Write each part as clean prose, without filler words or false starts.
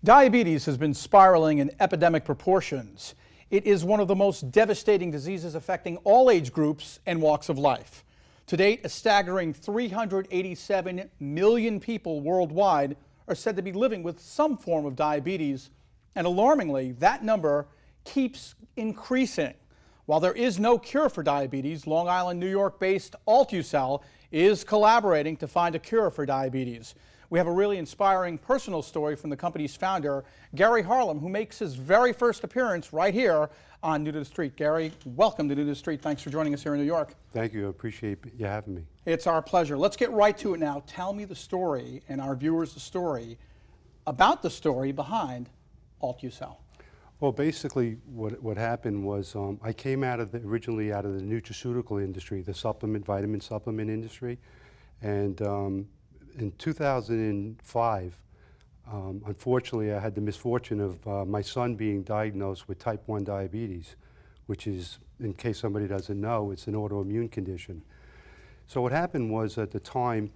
Diabetes has been spiraling in epidemic proportions. It is one of the most devastating diseases affecting all age groups and walks of life. To date, a staggering 387 million people worldwide are said to be living with some form of diabetes, and alarmingly, that number keeps increasing. While there is no cure for diabetes, Long Island, New York-based Altucell is collaborating to find a cure for diabetes. We have a really inspiring personal story from the company's founder, Gary Harlem, who makes his very first appearance right here on New to the Street. Gary, welcome to New to the Street. Thanks for joining us here in New York. Thank you. I appreciate you having me. It's our pleasure. Let's get right to it now. Tell me the story, and our viewers the story, about the story behind Altucell. Well, basically, what happened was I came originally out of the nutraceutical industry, the vitamin supplement industry, and in 2005, unfortunately, I had the misfortune of my son being diagnosed with type 1 diabetes, which is, in case somebody doesn't know, it's an autoimmune condition. So what happened was, at the time,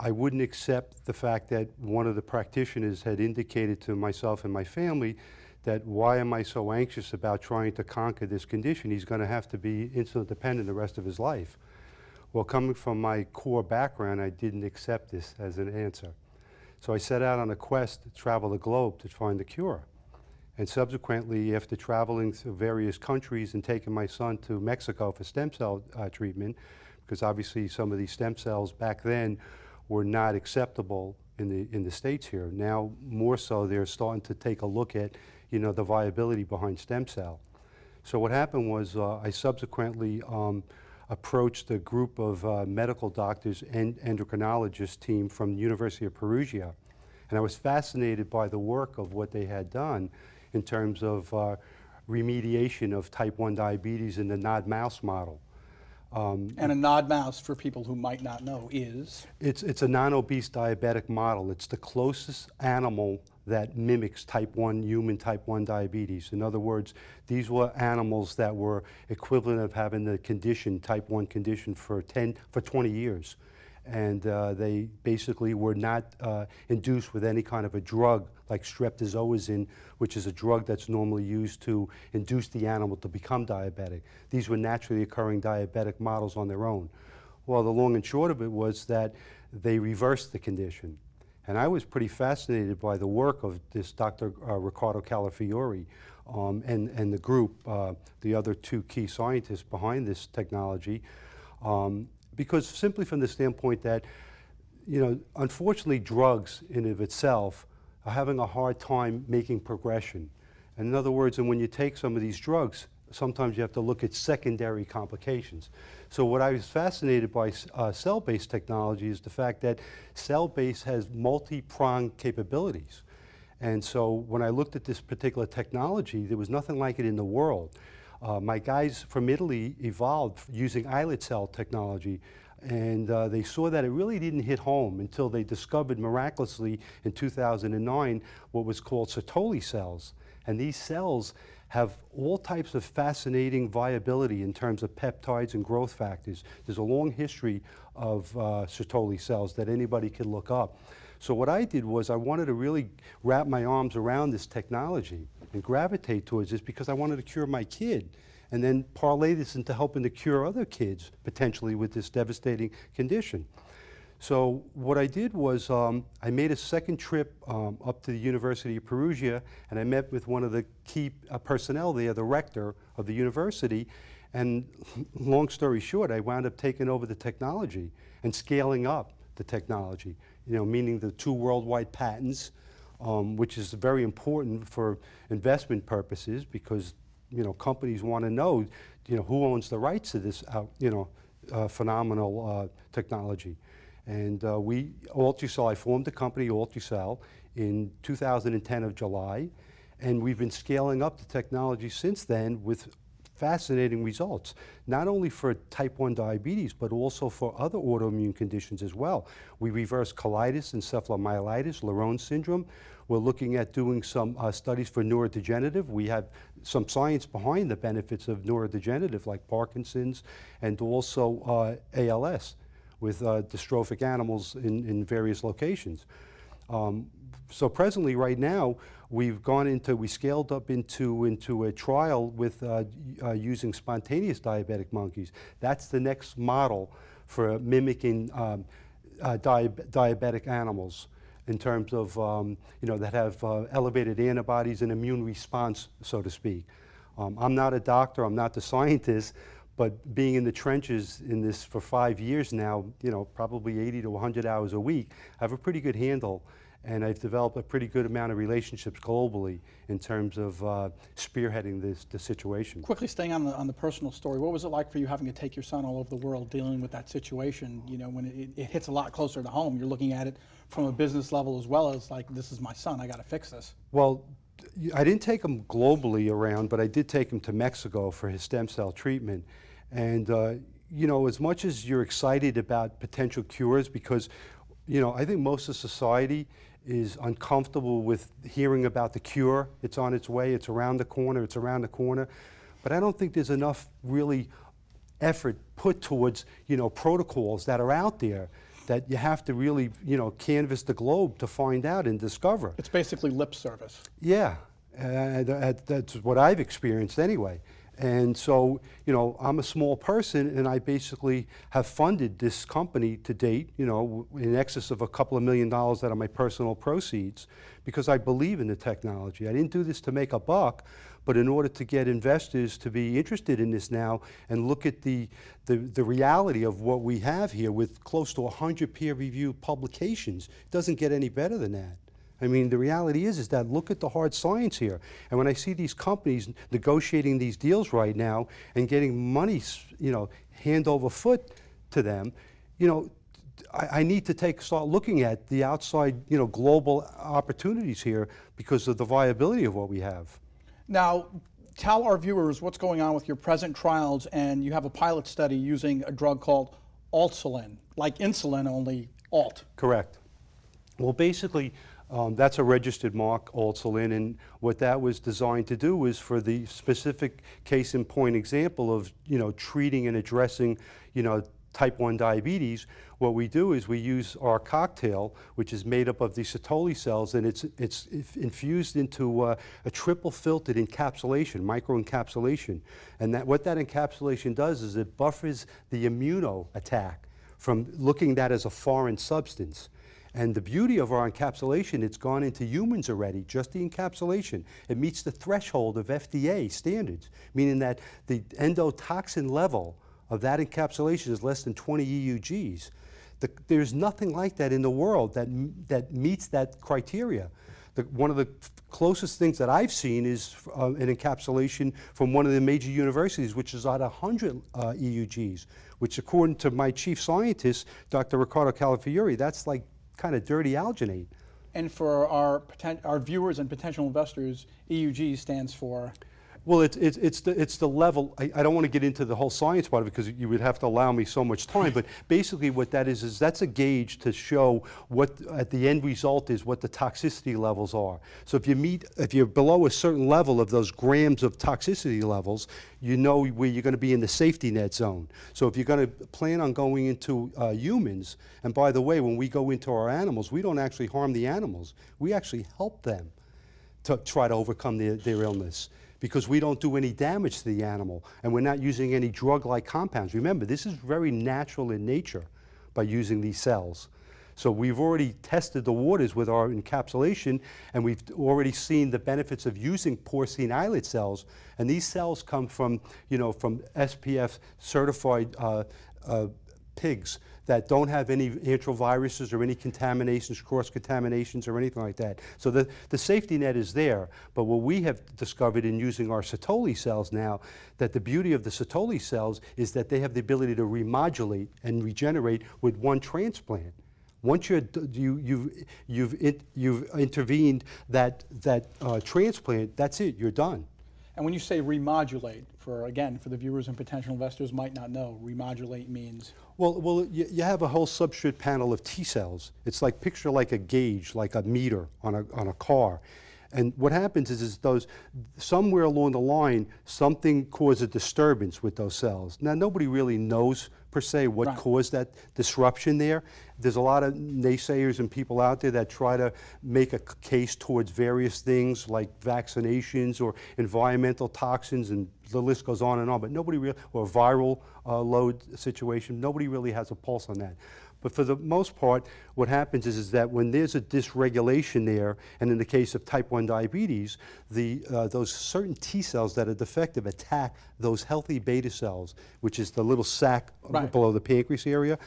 I wouldn't accept the fact that one of the practitioners had indicated to myself and my family that why am I so anxious about trying to conquer this condition? He's going to have to be insulin dependent the rest of his life. Well, coming from my core background, I didn't accept this as an answer. So I set out on a quest to travel the globe to find the cure. And subsequently, after traveling through various countries and taking my son to Mexico for stem cell treatment, because obviously some of these stem cells back then were not acceptable in the States here. Now, more so, they're starting to take a look at, the viability behind stem cell. So what happened was I subsequently approached a group of medical doctors and endocrinologist team from the University of Perugia. And I was fascinated by the work of what they had done in terms of remediation of type 1 diabetes in the NOD mouse model. And a NOD mouse, for people who might not know, is? It's a non-obese diabetic model. It's the closest animal that mimics human type 1 diabetes. In other words, these were animals that were equivalent of having the condition, type 1 condition, for 20 years. And they basically were not induced with any kind of a drug like streptozotocin, which is a drug that's normally used to induce the animal to become diabetic. These were naturally occurring diabetic models on their own. Well, the long and short of it was that they reversed the condition. And I was pretty fascinated by the work of this Dr. Riccardo Calafiore and the group, the other two key scientists behind this technology, because simply from the standpoint that, unfortunately, drugs in of itself are having a hard time making progression. And in other words, and when you take some of these drugs, sometimes you have to look at secondary complications. So what I was fascinated by cell-based technology is the fact that cell-based has multi-pronged capabilities. And so when I looked at this particular technology, there was nothing like it in the world. My guys from Italy evolved using islet cell technology, and they saw that it really didn't hit home until they discovered miraculously in 2009 what was called Sertoli cells. And these cells have all types of fascinating viability in terms of peptides and growth factors. There's a long history of Sertoli cells that anybody can look up. So what I did was I wanted to really wrap my arms around this technology and gravitate towards this because I wanted to cure my kid and then parlay this into helping to cure other kids potentially with this devastating condition. So what I did was I made a second trip up to the University of Perugia, and I met with one of the key personnel there, the rector of the university, and long story short, I wound up taking over the technology and scaling up the technology, meaning the 2 worldwide patents, which is very important for investment purposes because, companies want to know, who owns the rights to this, phenomenal technology. And Altucell, I formed the company Altucell in 2010 of July, and we've been scaling up the technology since then with fascinating results, not only for type 1 diabetes, but also for other autoimmune conditions as well. We reverse colitis, encephalomyelitis, Laron's syndrome. We're looking at doing some studies for neurodegenerative. We have some science behind the benefits of neurodegenerative, like Parkinson's, and also ALS with dystrophic animals in various locations. So presently, right now, we scaled up into a trial with using spontaneous diabetic monkeys. That's the next model for mimicking diabetic animals in terms of, that have elevated antibodies and immune response, so to speak. I'm not a doctor, I'm not the scientist, but being in the trenches in this for 5 years now, probably 80 to 100 hours a week, I have a pretty good handle, and I've developed a pretty good amount of relationships globally in terms of spearheading the situation. Quickly staying on the personal story, what was it like for you having to take your son all over the world dealing with that situation? When it hits a lot closer to home, you're looking at it from a business level as well as like, this is my son, I got to fix this. Well, I didn't take him globally around, but I did take him to Mexico for his stem cell treatment. And, as much as you're excited about potential cures, because, I think most of society is uncomfortable with hearing about the cure. It's on its way, it's around the corner, But I don't think there's enough really effort put towards, protocols that are out there that you have to really, canvass the globe to find out and discover. It's basically lip service. Yeah, that's what I've experienced anyway. And so, I'm a small person, and I basically have funded this company to date, in excess of a couple of $1 million out of my personal proceeds, because I believe in the technology. I didn't do this to make a buck, but in order to get investors to be interested in this now and look at the reality of what we have here with close to 100 peer-reviewed publications. It doesn't get any better than that. I mean, the reality is that look at the hard science here. And when I see these companies negotiating these deals right now and getting money, hand over foot to them, I need to start looking at the outside, global opportunities here because of the viability of what we have. Now, tell our viewers what's going on with your present trials, and you have a pilot study using a drug called Altucell, like insulin, only alt. Correct. Well, basically, that's a registered mark, Altucell, and what that was designed to do was for the specific case in point example of, treating and addressing, type 1 diabetes. What we do is we use our cocktail, which is made up of the Sertoli cells, and it's infused into a triple filtered encapsulation, microencapsulation. And what that encapsulation does is it buffers the immuno attack from looking at that as a foreign substance. And the beauty of our encapsulation, it's gone into humans already, just the encapsulation. It meets the threshold of FDA standards, meaning that the endotoxin level of that encapsulation is less than 20 EUGs. There's nothing like that in the world that meets that criteria. One of the closest things that I've seen is an encapsulation from one of the major universities, which is at 100 EUGs, which according to my chief scientist, Dr. Riccardo Calafiore, that's like kind of dirty alginate. And for our viewers and potential investors, EUG stands for? Well, it's the level. I don't want to get into the whole science part of it because you would have to allow me so much time. But basically, what that is that's a gauge to show what at the end result is what the toxicity levels are. So if you're below a certain level of those grams of toxicity levels, you know where you're going to be in the safety net zone. So if you're going to plan on going into humans, and by the way, when we go into our animals, we don't actually harm the animals. We actually help them to try to overcome their illness, because we don't do any damage to the animal, and we're not using any drug-like compounds. Remember, this is very natural in nature by using these cells. So we've already tested the waters with our encapsulation, and we've already seen the benefits of using porcine islet cells. And these cells come from, from SPF certified pigs that don't have any antiviruses or any contaminations, cross-contaminations or anything like that. So the safety net is there, but what we have discovered in using our Sertoli cells now, that the beauty of the Sertoli cells is that they have the ability to remodulate and regenerate with one transplant. Once you've intervened that transplant, that's it, you're done. And when you say remodulate, for the viewers and potential investors might not know, remodulate means? Well, you have a whole substrate panel of T cells. It's like, picture like a gauge, like a meter on a car. And what happens is those, somewhere along the line, something causes a disturbance with those cells. Now, nobody really knows per se, what Right. caused that disruption there. There's a lot of naysayers and people out there that try to make a case towards various things like vaccinations or environmental toxins, and the list goes on, but nobody really, or viral load situation, nobody really has a pulse on that. But for the most part, what happens is that when there's a dysregulation there, and in the case of type 1 diabetes, those certain T cells that are defective attack those healthy beta cells, which is the little sac Right. below the pancreas area.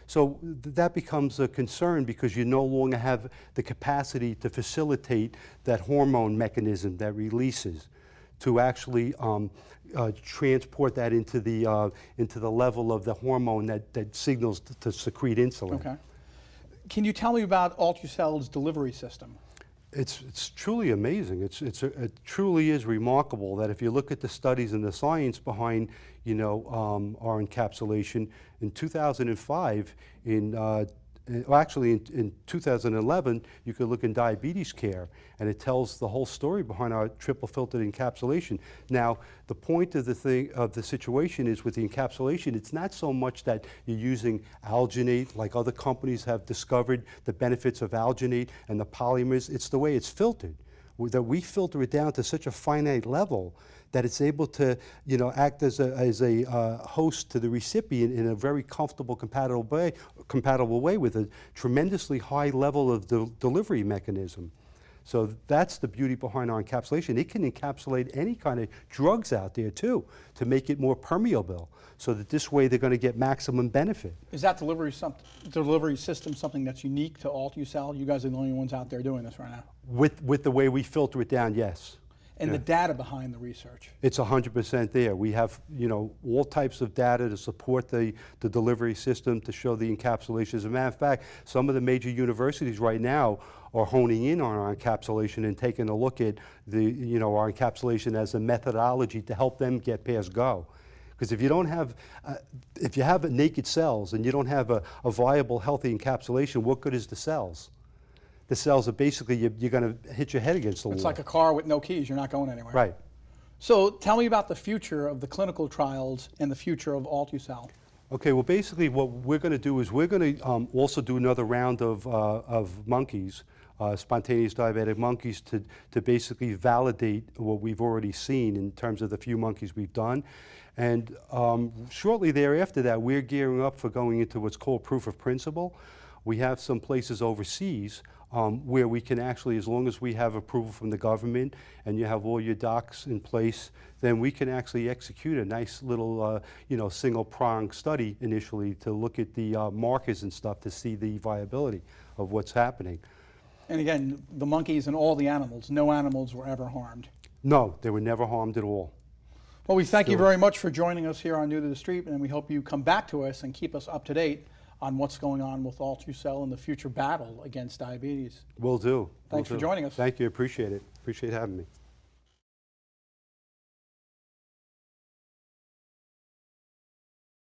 So that becomes a concern because you no longer have the capacity to facilitate that hormone mechanism that releases to actually transport that into the level of the hormone that signals to secrete insulin. Okay. Can you tell me about Altucell's delivery system? It's truly amazing. It truly is remarkable that if you look at the studies and the science behind, our encapsulation in 2005, in 2011, you could look in diabetes care, and it tells the whole story behind our triple filtered encapsulation. Now, the point of the situation is with the encapsulation, it's not so much that you're using alginate like other companies have discovered the benefits of alginate and the polymers. It's the way it's filtered, that we filter it down to such a finite level that it's able to, act as a host to the recipient in a very comfortable, compatible way with a tremendously high level of delivery mechanism. So that's the beauty behind our encapsulation. It can encapsulate any kind of drugs out there too, to make it more permeable, so that this way they're going to get maximum benefit. Is that delivery system something that's unique to Altucell? You guys are the only ones out there doing this right now. With the way we filter it down, yes. And the data behind the research? It's 100% there. We have, all types of data to support the delivery system, to show the encapsulation. As a matter of fact, some of the major universities right now are honing in on our encapsulation and taking a look at our encapsulation as a methodology to help them get past go. Because if you don't have, if you have naked cells and you don't have a viable, healthy encapsulation, what good is the cells? The cells are basically, you're going to hit your head against the wall. It's like a car with no keys. You're not going anywhere. Right. So tell me about the future of the clinical trials and the future of Altucell. Okay, well, basically what we're going to do is we're going to also do another round of monkeys, spontaneous diabetic monkeys, to basically validate what we've already seen in terms of the few monkeys we've done. And shortly thereafter that, we're gearing up for going into what's called proof of principle. We have some places overseas where we can actually, as long as we have approval from the government and you have all your docs in place, then we can actually execute a nice little, single-pronged study initially to look at the markers and stuff to see the viability of what's happening. And again, the monkeys and all the animals, no animals were ever harmed. No, they were never harmed at all. Well, we thank you very much for joining us here on New to the Street, and we hope you come back to us and keep us up to date on what's going on with Altucell and the future battle against diabetes. Will do. Thanks for joining us. Thank you. Appreciate it. Appreciate having me.